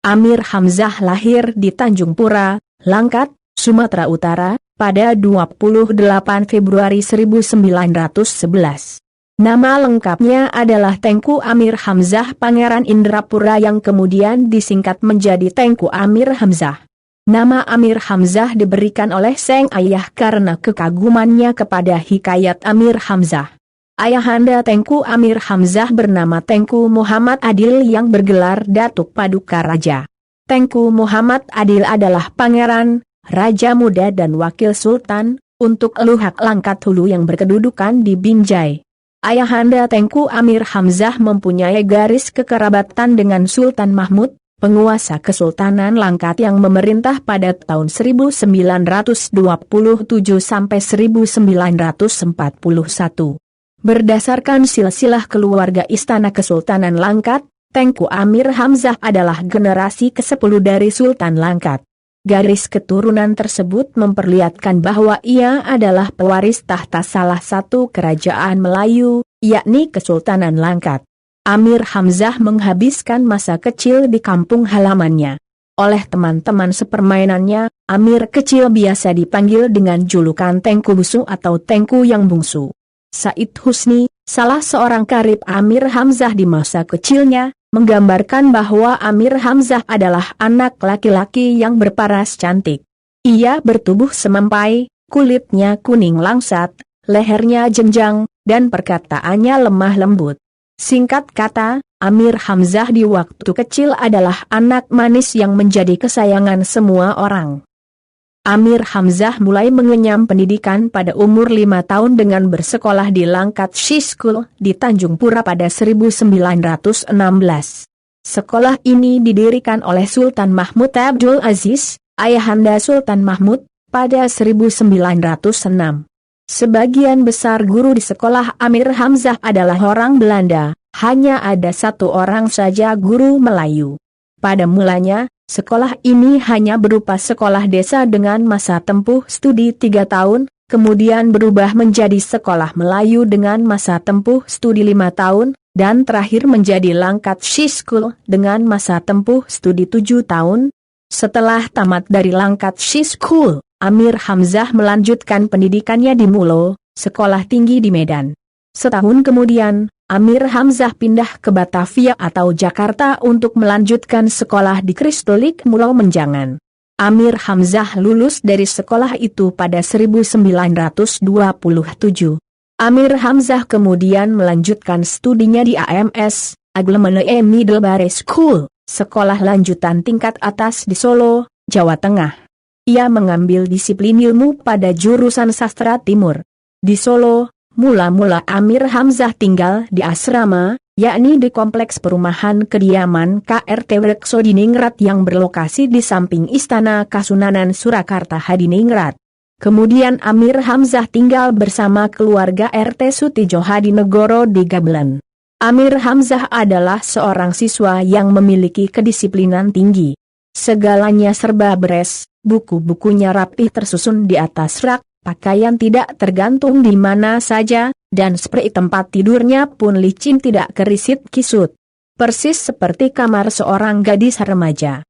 Amir Hamzah lahir di Tanjung Pura, Langkat, Sumatera Utara, pada 28 Februari 1911. Nama lengkapnya adalah Tengku Amir Hamzah Pangeran Indrapura yang kemudian disingkat menjadi Tengku Amir Hamzah. Nama Amir Hamzah diberikan oleh sang ayah karena kekagumannya kepada hikayat Amir Hamzah. Ayahanda Tengku Amir Hamzah bernama Tengku Muhammad Adil yang bergelar Datuk Paduka Raja. Tengku Muhammad Adil adalah pangeran, raja muda dan wakil sultan untuk Luhak Langkat Hulu yang berkedudukan di Binjai. Ayahanda Tengku Amir Hamzah mempunyai garis kekerabatan dengan Sultan Mahmud, penguasa Kesultanan Langkat yang memerintah pada tahun 1927 sampai 1941. Berdasarkan silsilah keluarga Istana Kesultanan Langkat, Tengku Amir Hamzah adalah generasi ke-10 dari Sultan Langkat. Garis keturunan tersebut memperlihatkan bahwa ia adalah pewaris tahta salah satu kerajaan Melayu, yakni Kesultanan Langkat. Amir Hamzah menghabiskan masa kecil di kampung halamannya. Oleh teman-teman sepermainannya, Amir kecil biasa dipanggil dengan julukan Tengku Busu atau Tengku yang Bungsu. Said Husni, salah seorang karib Amir Hamzah di masa kecilnya, menggambarkan bahwa Amir Hamzah adalah anak laki-laki yang berparas cantik. Ia bertubuh semampai, kulitnya kuning langsat, lehernya jenjang, dan perkataannya lemah lembut. Singkat kata, Amir Hamzah di waktu kecil adalah anak manis yang menjadi kesayangan semua orang. Amir Hamzah mulai mengenyam pendidikan pada umur 5 tahun dengan bersekolah di Langkat Shi School di Tanjung Pura pada 1916. Sekolah ini didirikan oleh Sultan Mahmud Abdul Aziz, ayahanda Sultan Mahmud, pada 1906. Sebagian besar guru di sekolah Amir Hamzah adalah orang Belanda, hanya ada satu orang saja guru Melayu. Pada mulanya, sekolah ini hanya berupa sekolah desa dengan masa tempuh studi 3 tahun, kemudian berubah menjadi sekolah Melayu dengan masa tempuh studi 5 tahun, dan terakhir menjadi Langkat Shi School dengan masa tempuh studi 7 tahun. Setelah tamat dari Langkat Shi School, Amir Hamzah melanjutkan pendidikannya di Mulo, sekolah tinggi di Medan. Setahun kemudian, Amir Hamzah pindah ke Batavia atau Jakarta untuk melanjutkan sekolah di Kristolik Mulo Menjangan. Amir Hamzah lulus dari sekolah itu pada 1927. Amir Hamzah kemudian melanjutkan studinya di AMS, Aglemene Middlebury School, sekolah lanjutan tingkat atas di Solo, Jawa Tengah. Ia mengambil disiplin ilmu pada jurusan sastra timur. Di Solo, mula-mula Amir Hamzah tinggal di asrama, yakni di kompleks perumahan kediaman KRT Rekso Diningrat yang berlokasi di samping Istana Kasunanan Surakarta Hadiningrat. Kemudian Amir Hamzah tinggal bersama keluarga RT Sutijo Hadinegoro di Gabelan. Amir Hamzah adalah seorang siswa yang memiliki kedisiplinan tinggi. Segalanya serba beres, buku-bukunya rapih tersusun di atas rak, pakaian tidak tergantung di mana saja, dan spray tempat tidurnya pun licin tidak kerisit kisut. Persis seperti kamar seorang gadis remaja.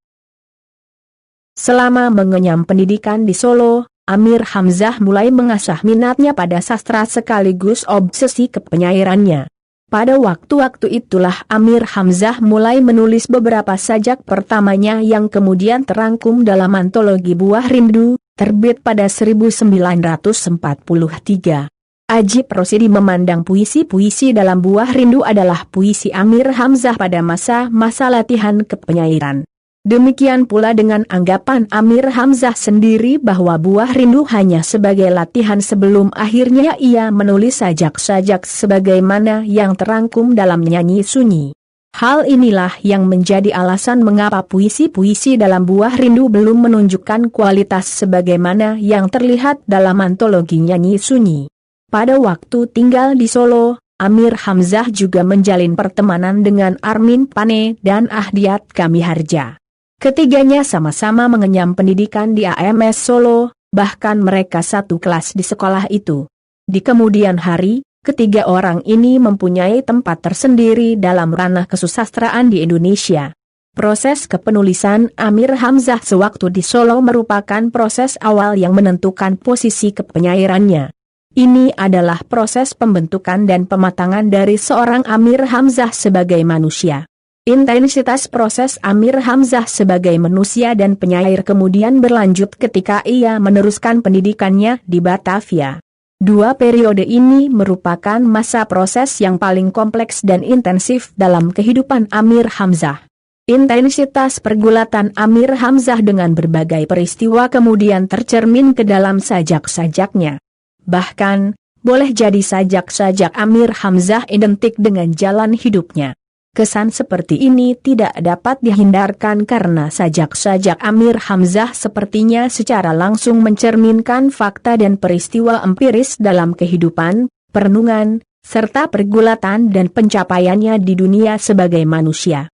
Selama mengenyam pendidikan di Solo, Amir Hamzah mulai mengasah minatnya pada sastra sekaligus obsesi kepenyairannya. Pada waktu-waktu itulah Amir Hamzah mulai menulis beberapa sajak pertamanya yang kemudian terangkum dalam antologi Buah Rindu, terbit pada 1943. Ajib Rosidi memandang puisi-puisi dalam Buah Rindu adalah puisi Amir Hamzah pada masa-masa latihan kepenyairan. Demikian pula dengan anggapan Amir Hamzah sendiri bahwa Buah Rindu hanya sebagai latihan sebelum akhirnya ia menulis sajak-sajak sebagaimana yang terangkum dalam Nyanyi Sunyi. Hal inilah yang menjadi alasan mengapa puisi-puisi dalam Buah Rindu belum menunjukkan kualitas sebagaimana yang terlihat dalam antologi Nyanyi Sunyi. Pada waktu tinggal di Solo, Amir Hamzah juga menjalin pertemanan dengan Armin Pane dan Ahdiat Kamiharja. Ketiganya sama-sama mengenyam pendidikan di AMS Solo, bahkan mereka satu kelas di sekolah itu. Di kemudian hari, ketiga orang ini mempunyai tempat tersendiri dalam ranah kesusastraan di Indonesia. Proses kepenulisan Amir Hamzah sewaktu di Solo merupakan proses awal yang menentukan posisi kepenyairannya. Ini adalah proses pembentukan dan pematangan dari seorang Amir Hamzah sebagai manusia. Intensitas proses Amir Hamzah sebagai manusia dan penyair kemudian berlanjut ketika ia meneruskan pendidikannya di Batavia. Dua periode ini merupakan masa proses yang paling kompleks dan intensif dalam kehidupan Amir Hamzah. Intensitas pergulatan Amir Hamzah dengan berbagai peristiwa kemudian tercermin ke dalam sajak-sajaknya. Bahkan, boleh jadi sajak-sajak Amir Hamzah identik dengan jalan hidupnya. Kesan seperti ini tidak dapat dihindarkan karena sajak-sajak Amir Hamzah sepertinya secara langsung mencerminkan fakta dan peristiwa empiris dalam kehidupan, perenungan, serta pergulatan dan pencapaiannya di dunia sebagai manusia.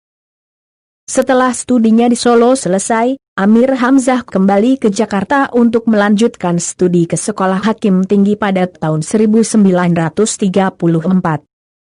Setelah studinya di Solo selesai, Amir Hamzah kembali ke Jakarta untuk melanjutkan studi ke Sekolah Hakim Tinggi pada tahun 1934.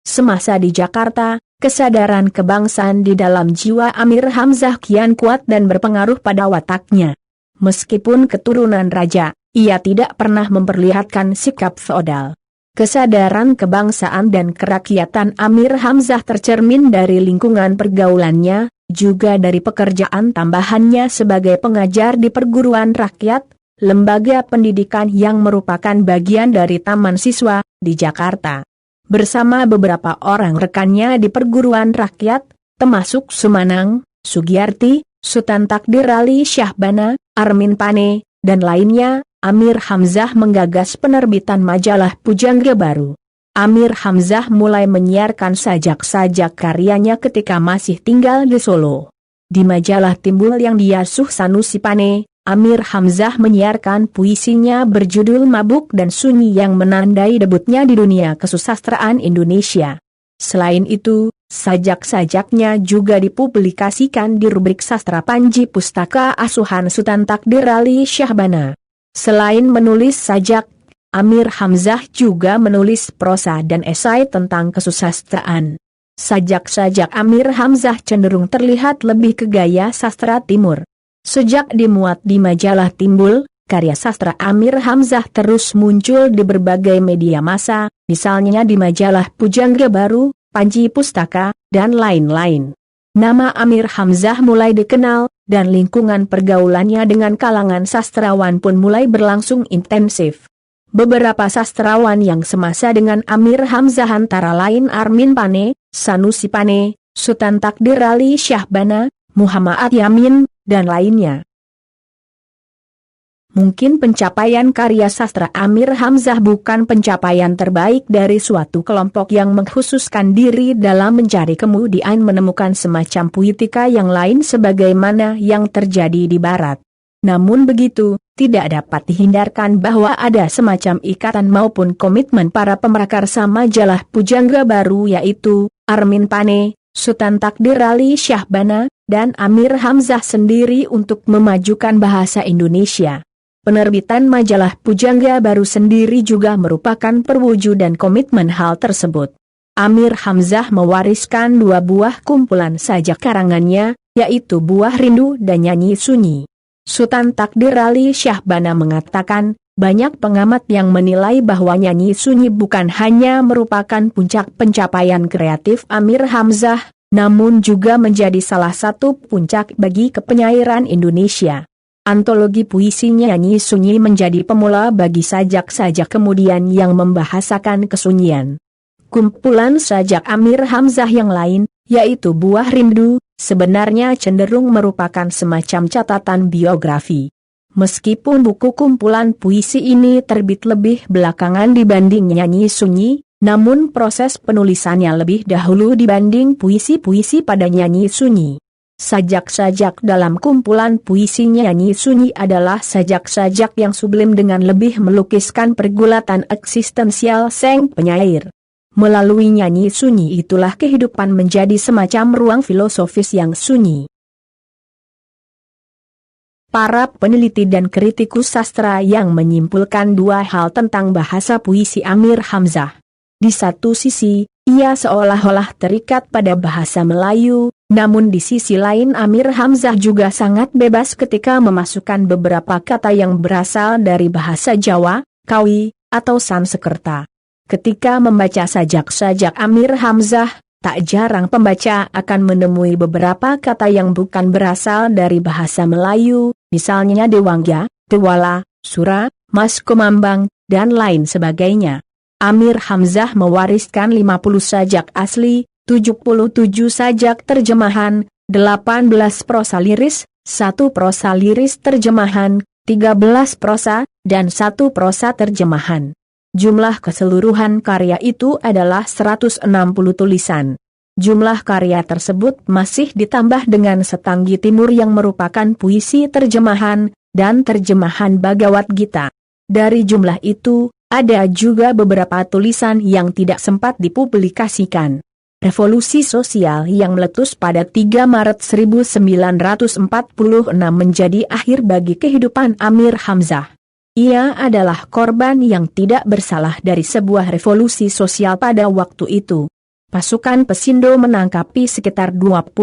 Semasa di Jakarta, kesadaran kebangsaan di dalam jiwa Amir Hamzah kian kuat dan berpengaruh pada wataknya. Meskipun keturunan raja, ia tidak pernah memperlihatkan sikap feodal. Kesadaran kebangsaan dan kerakyatan Amir Hamzah tercermin dari lingkungan pergaulannya, juga dari pekerjaan tambahannya sebagai pengajar di perguruan rakyat, lembaga pendidikan yang merupakan bagian dari Taman Siswa di Jakarta. Bersama beberapa orang rekannya di perguruan rakyat, termasuk Sumanang, Sugiyarti, Sultan Takdir Ali Syahbana, Armin Pane, dan lainnya, Amir Hamzah menggagas penerbitan majalah Pujangga Baru. Amir Hamzah mulai menyiarkan sajak-sajak karyanya ketika masih tinggal di Solo. Di majalah Timbul yang diasuh Sanusi Pane, Amir Hamzah menyiarkan puisinya berjudul Mabuk dan Sunyi yang menandai debutnya di dunia kesusastraan Indonesia. Selain itu, sajak-sajaknya juga dipublikasikan di rubrik Sastra Panji Pustaka Asuhan Sultan Takdir Ali Syahbana. Selain menulis sajak, Amir Hamzah juga menulis prosa dan esai tentang kesusastraan. Sajak-sajak Amir Hamzah cenderung terlihat lebih ke gaya sastra Timur. Sejak dimuat di majalah Timbul, karya sastra Amir Hamzah terus muncul di berbagai media massa, misalnya di majalah Pujangga Baru, Panji Pustaka, dan lain-lain. Nama Amir Hamzah mulai dikenal, dan lingkungan pergaulannya dengan kalangan sastrawan pun mulai berlangsung intensif. Beberapa sastrawan yang semasa dengan Amir Hamzah antara lain Armin Pane, Sanusi Pane, Sultan Takdir Ali Syahbana, Muhammad Yamin, dan lainnya. Mungkin pencapaian karya sastra Amir Hamzah bukan pencapaian terbaik dari suatu kelompok yang mengkhususkan diri dalam mencari kemudian menemukan semacam puitika yang lain sebagaimana yang terjadi di Barat. Namun begitu, tidak dapat dihindarkan bahwa ada semacam ikatan maupun komitmen para pemrakarsa majalah Pujangga Baru yaitu Armin Pane, Sultan Takdir Ali Syahbana, dan Amir Hamzah sendiri untuk memajukan bahasa Indonesia. Penerbitan majalah Pujangga Baru sendiri juga merupakan perwujudan komitmen hal tersebut. Amir Hamzah mewariskan dua buah kumpulan sajak karangannya, yaitu Buah Rindu dan Nyanyi Sunyi. Sultan Takdir Ali Syahbana mengatakan, banyak pengamat yang menilai bahwa Nyanyi Sunyi bukan hanya merupakan puncak pencapaian kreatif Amir Hamzah, namun juga menjadi salah satu puncak bagi kepenyairan Indonesia. Antologi puisinya Nyanyi Sunyi menjadi pemula bagi sajak-sajak kemudian yang membahasakan kesunyian. Kumpulan sajak Amir Hamzah yang lain, yaitu Buah Rindu, sebenarnya cenderung merupakan semacam catatan biografi. Meskipun buku kumpulan puisi ini terbit lebih belakangan dibanding Nyanyi Sunyi, namun proses penulisannya lebih dahulu dibanding puisi-puisi pada Nyanyi Sunyi. Sajak-sajak dalam kumpulan puisinya Nyanyi Sunyi adalah sajak-sajak yang sublim dengan lebih melukiskan pergulatan eksistensial sang penyair. Melalui Nyanyi Sunyi itulah kehidupan menjadi semacam ruang filosofis yang sunyi. Para peneliti dan kritikus sastra yang menyimpulkan dua hal tentang bahasa puisi Amir Hamzah. Di satu sisi, ia seolah-olah terikat pada bahasa Melayu, Namun di sisi lain Amir Hamzah juga sangat bebas ketika memasukkan beberapa kata yang berasal dari bahasa Jawa, Kawi, atau Sanskerta. Ketika membaca sajak-sajak Amir Hamzah, tak jarang pembaca akan menemui beberapa kata yang bukan berasal dari bahasa Melayu, misalnya Dewangga, Dewala, Sura, Mas Kumambang, dan lain sebagainya. Amir Hamzah mewariskan 50 sajak asli, 77 sajak terjemahan, 18 prosa liris, 1 prosa liris terjemahan, 13 prosa, dan 1 prosa terjemahan. Jumlah keseluruhan karya itu adalah 160 tulisan. Jumlah karya tersebut masih ditambah dengan Setanggi Timur yang merupakan puisi terjemahan, dan terjemahan Bhagavad Gita. Dari jumlah itu, ada juga beberapa tulisan yang tidak sempat dipublikasikan. Revolusi sosial yang meletus pada 3 Maret 1946 menjadi akhir bagi kehidupan Amir Hamzah. Ia adalah korban yang tidak bersalah dari sebuah revolusi sosial pada waktu itu. Pasukan Pesindo menangkapi sekitar 21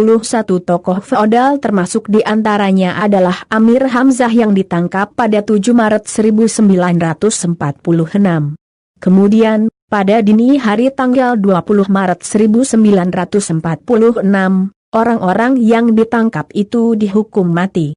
tokoh feodal termasuk diantaranya adalah Amir Hamzah yang ditangkap pada 7 Maret 1946. Kemudian, pada dini hari tanggal 20 Maret 1946, orang-orang yang ditangkap itu dihukum mati.